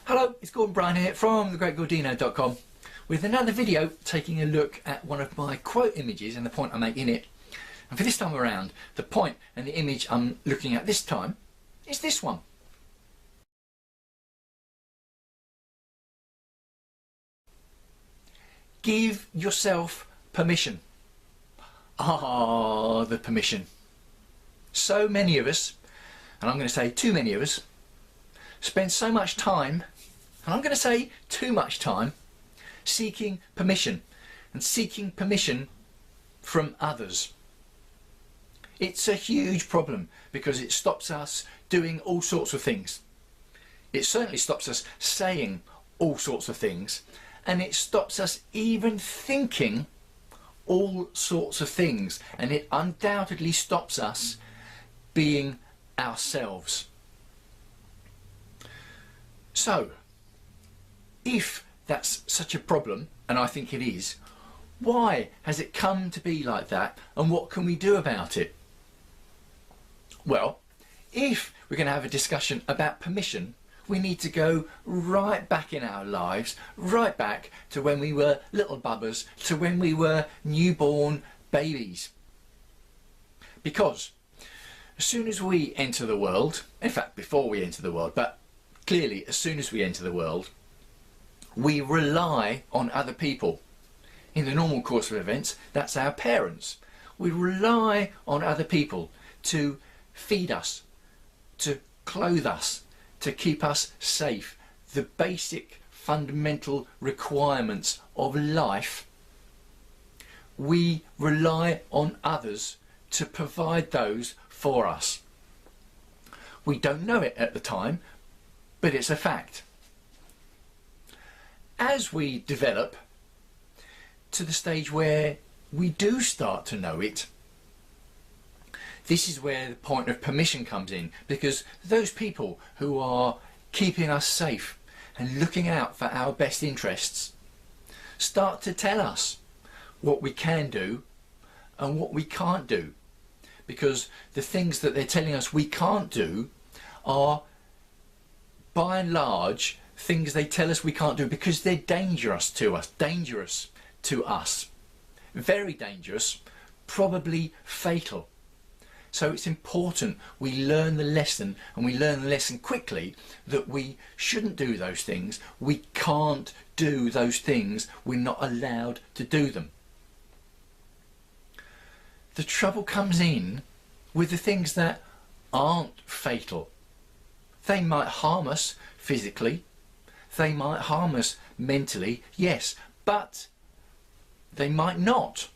Hello, it's Bryan here from thegreatgordino.com with another video taking a look at one of my quote images and the point I make in it. And for this time around, the point and the image I'm looking at this time is this one. Give yourself permission. Ah, the permission. So many of us, and I'm going to say too many of us, spend so much time, and I'm going to say too much time, seeking permission, and seeking permission from others. It's a huge problem because it stops us doing all sorts of things. It certainly stops us saying all sorts of things, and it stops us even thinking all sorts of things, and it undoubtedly stops us being ourselves. So, if that's such a problem, and I think it is, why has it come to be like that, and what can we do about it? Well, if we're going to have a discussion about permission, we need to go right back in our lives, right back to when we were little bubbers, to when we were newborn babies. Because as soon as we enter the world, in fact before we enter the world, but clearly as soon as we enter the world, we rely on other people. In the normal course of events, that's our parents. We rely on other people to feed us, to clothe us, to keep us safe. The basic fundamental requirements of life, we rely on others to provide those for us. We don't know it at the time, but it's a fact. As we develop to the stage where we do start to know it, this is where the point of permission comes in, because those people who are keeping us safe and looking out for our best interests start to tell us what we can do and what we can't do, because the things that they're telling us we can't do are by and large things they tell us we can't do because they're dangerous to us, very dangerous, probably fatal. So it's important we learn the lesson, and we learn the lesson quickly, that we shouldn't do those things, we can't do those things, we're not allowed to do them. The trouble comes in with the things that aren't fatal. They might harm us physically, they might harm us mentally, yes, but they might not.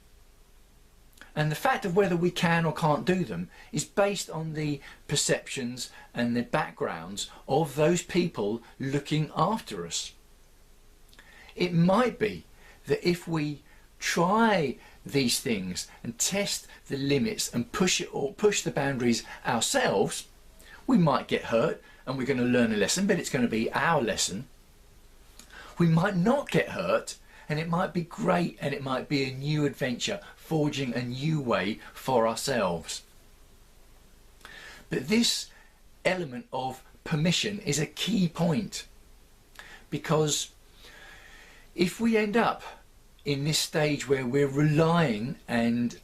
And the fact of whether we can or can't do them is based on the perceptions and the backgrounds of those people looking after us. It might be that if we try these things and test the limits and push the boundaries ourselves, we might get hurt and we're going to learn a lesson, but it's going to be our lesson. We might not get hurt, and it might be great, and it might be a new adventure, forging a new way for ourselves. But this element of permission is a key point, because if we end up in this stage where we're relying, and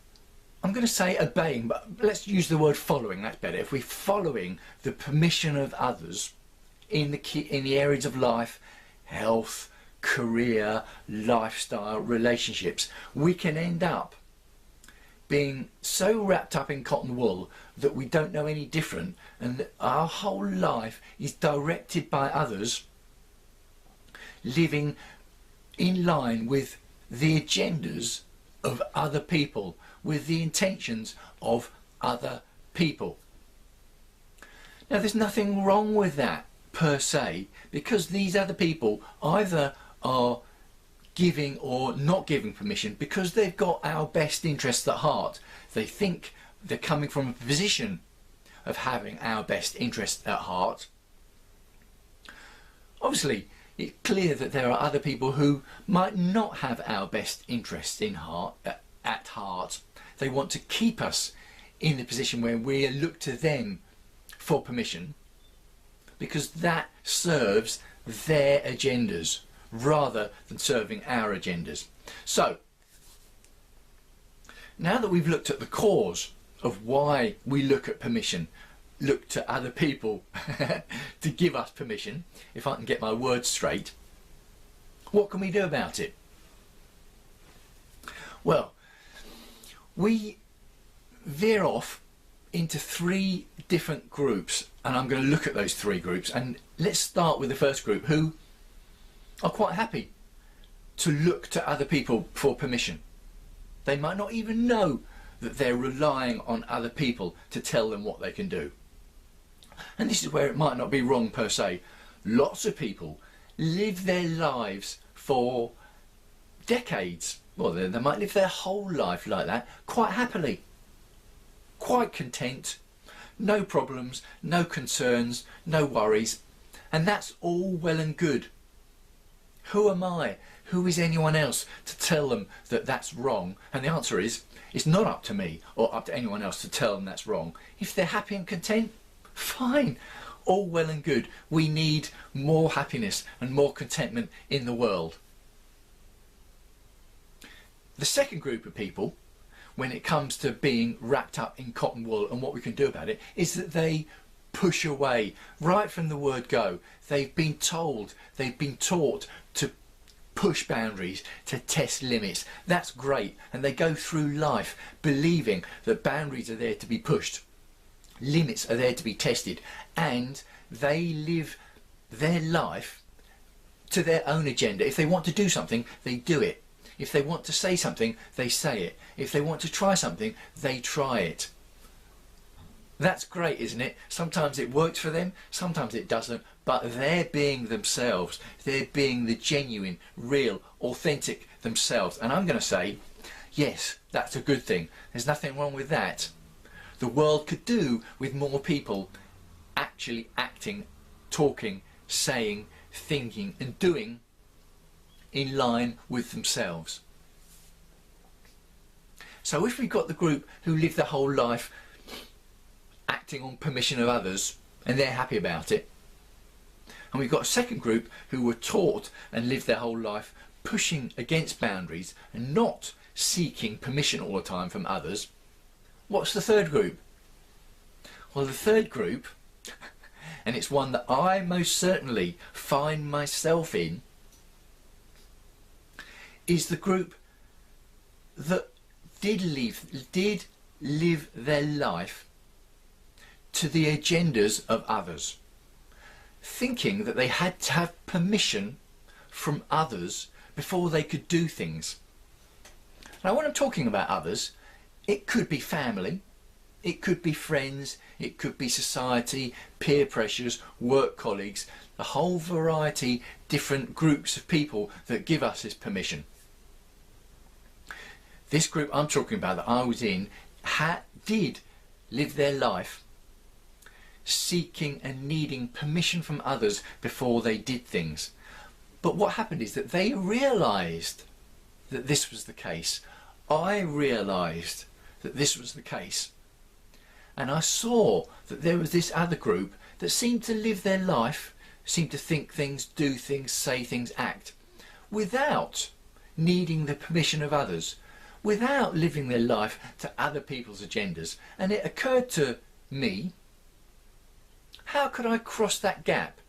I'm going to say obeying, but let's use the word following, that's better. If we're following the permission of others in the areas of life, health, career, lifestyle, relationships, we can end up being so wrapped up in cotton wool that we don't know any different, and that our whole life is directed by others, living in line with the agendas of other people, with the intentions of other people. Now, there's nothing wrong with that per se, because these other people either are giving or not giving permission because they've got our best interests at heart. They think they're coming from a position of having our best interests at heart. Obviously, it's clear that there are other people who might not have our best interests at heart. They want to keep us in the position where we look to them for permission, because that serves their agendas rather than serving our agendas. So, now that we've looked at the cause of why we look at permission, look to other people to give us permission, if I can get my words straight, what can we do about it? Well, we veer off into 3 different groups, and I'm going to look at those 3 groups, and let's start with the first group, who are quite happy to look to other people for permission. They might not even know that they're relying on other people to tell them what they can do. And this is where it might not be wrong per se. Lots of people live their lives for decades. Well, they might live their whole life like that, quite happily, quite content, no problems, no concerns, no worries, and that's all well and good. Who am I? Who is anyone else to tell them that that's wrong? And the answer is, it's not up to me or up to anyone else to tell them that's wrong. If they're happy and content, fine, all well and good. We need more happiness and more contentment in the world. The second group of people, when it comes to being wrapped up in cotton wool and what we can do about it, is that they push away right from the word go. They've been told, they've been taught to push boundaries, to test limits. That's great, and they go through life believing that boundaries are there to be pushed, limits are there to be tested, and they live their life to their own agenda. If they want to do something, they do it. If they want to say something, they say it. If they want to try something, they try it. That's great, isn't it? Sometimes it works for them, sometimes it doesn't, but they're being themselves. They're being the genuine, real, authentic themselves. And I'm going to say, yes, that's a good thing. There's nothing wrong with that. The world could do with more people actually acting, talking, saying, thinking and doing in line with themselves. So if we've got the group who live their whole life acting on permission of others and they're happy about it, and we've got a second group who were taught and lived their whole life pushing against boundaries and not seeking permission all the time from others, what's the third group? Well, the third group, and it's one that I most certainly find myself in, is the group that did live their life to the agendas of others, thinking that they had to have permission from others before they could do things. Now, when I'm talking about others, it could be family, it could be friends, it could be society, peer pressures, work colleagues, a whole variety different groups of people that give us this permission. This group I'm talking about that I was in did live their life seeking and needing permission from others before they did things. But what happened is that they realised that this was the case. I realised that this was the case. And I saw that there was this other group that seemed to live their life, seemed to think things, do things, say things, act, without needing the permission of others, without living their life to other people's agendas. And it occurred to me, how could I cross that gap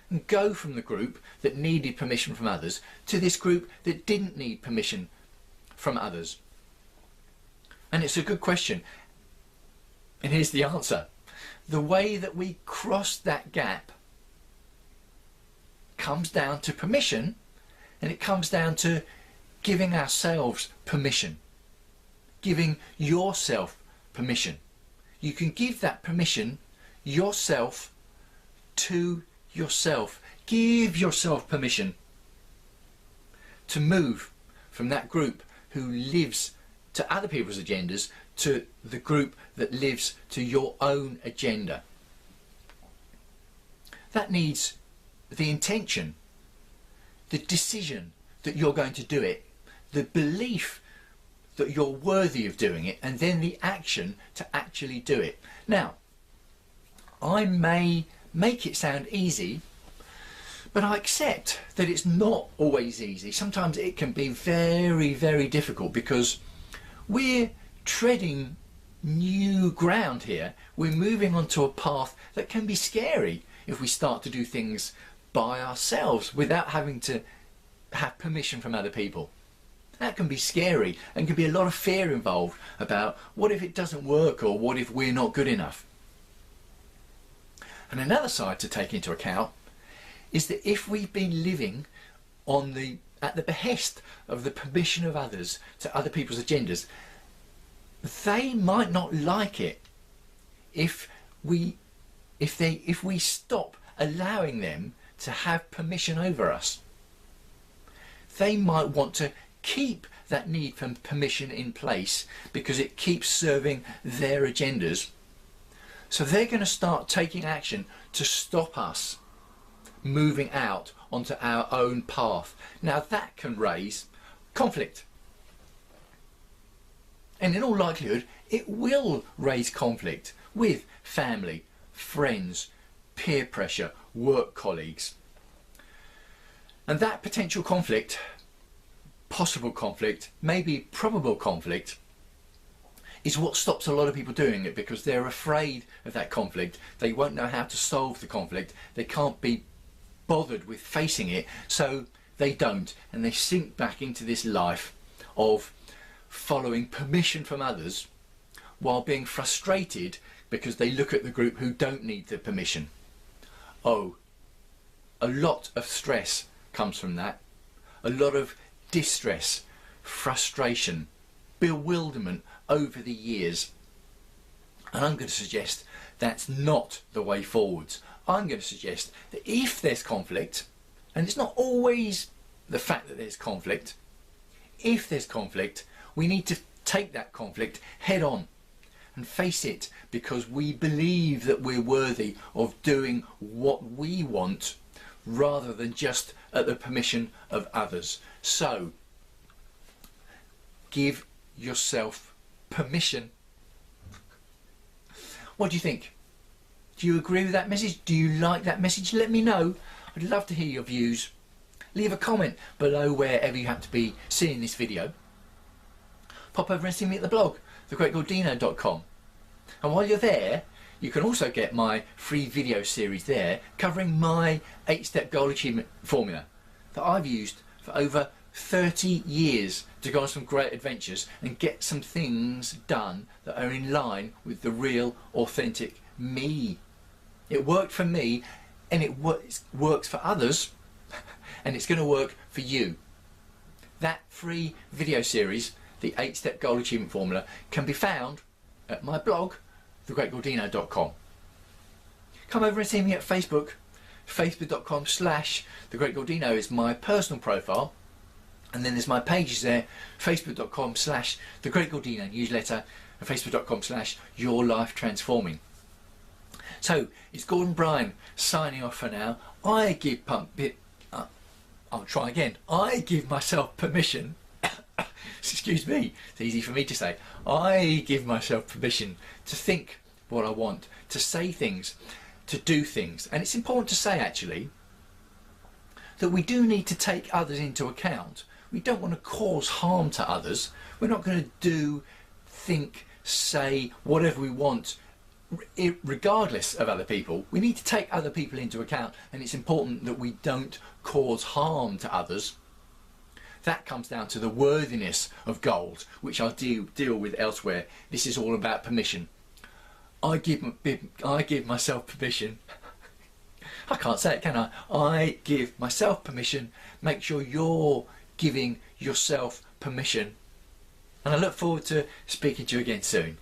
and go from the group that needed permission from others to this group that didn't need permission from others? And it's a good question. And here's the answer. The way that we cross that gap comes down to permission, and it comes down to giving ourselves permission, giving yourself permission. You can give that permission yourself to yourself. Give yourself permission to move from that group who lives to other people's agendas to the group that lives to your own agenda. That needs the intention, the decision that you're going to do it, the belief that you're worthy of doing it, and then the action to actually do it. Now, I may make it sound easy, But I accept that it's not always easy. Sometimes it can be very, very difficult because we're treading new ground here. We're moving onto a path that can be scary if we start to do things by ourselves without having to have permission from other people. That can be scary and can be a lot of fear involved about what if it doesn't work or what if we're not good enough. And another side to take into account is that if we've been living at the behest of the permission of others to other people's agendas, they might not like it if we stop allowing them to have permission over us. They might want to keep that need for permission in place because it keeps serving their agendas. So they're going to start taking action to stop us moving out onto our own path. Now that can raise conflict. And in all likelihood, it will raise conflict with family, friends, peer pressure, work colleagues. And that potential conflict, possible conflict, maybe probable conflict, is what stops a lot of people doing it, because they're afraid of that conflict. They won't know how to solve the conflict. They can't be bothered with facing it, so they don't, and they sink back into this life of following permission from others while being frustrated because they look at the group who don't need the permission. Oh, a lot of stress comes from that. A lot of distress, frustration, bewilderment over the years. And I'm going to suggest that's not the way forwards. I'm going to suggest that if there's conflict, and it's not always the fact that there's conflict, if there's conflict, we need to take that conflict head on and face it, because we believe that we're worthy of doing what we want rather than just at the permission of others. So, give yourself permission. What do you think? Do you agree with that message? Do you like that message? Let me know. I'd love to hear your views. Leave a comment below wherever you happen to be seeing this video. Pop over and see me at the blog, thegreatgordino.com. And while you're there, you can also get my free video series there covering my 8-step goal achievement formula that I've used for over 30 years to go on some great adventures and get some things done that are in line with the real, authentic me. It worked for me, and it works for others, and it's going to work for you. That free video series, the 8-step goal achievement formula, can be found at my blog, thegreatgordino.com. Come over and see me at Facebook. Facebook.com/thegreatgordino is my personal profile, and then there's my pages there, Facebook.com/thegreatgordino newsletter and Facebook.com/yourlifetransforming. So it's Gordon Bryan signing off for now. I'll try again. I give myself permission. Excuse me, it's easy for me to say. I give myself permission to think what I want, to say things, to do things. And it's important to say, actually, that we do need to take others into account. We don't want to cause harm to others. We're not going to do, think, say whatever we want regardless of other people. We need to take other people into account, and it's important that we don't cause harm to others. That comes down to the worthiness of goals, which I'll deal with elsewhere. This is all about permission. I give myself permission. I can't say it, can I? I give myself permission. Make sure you're giving yourself permission. And I look forward to speaking to you again soon.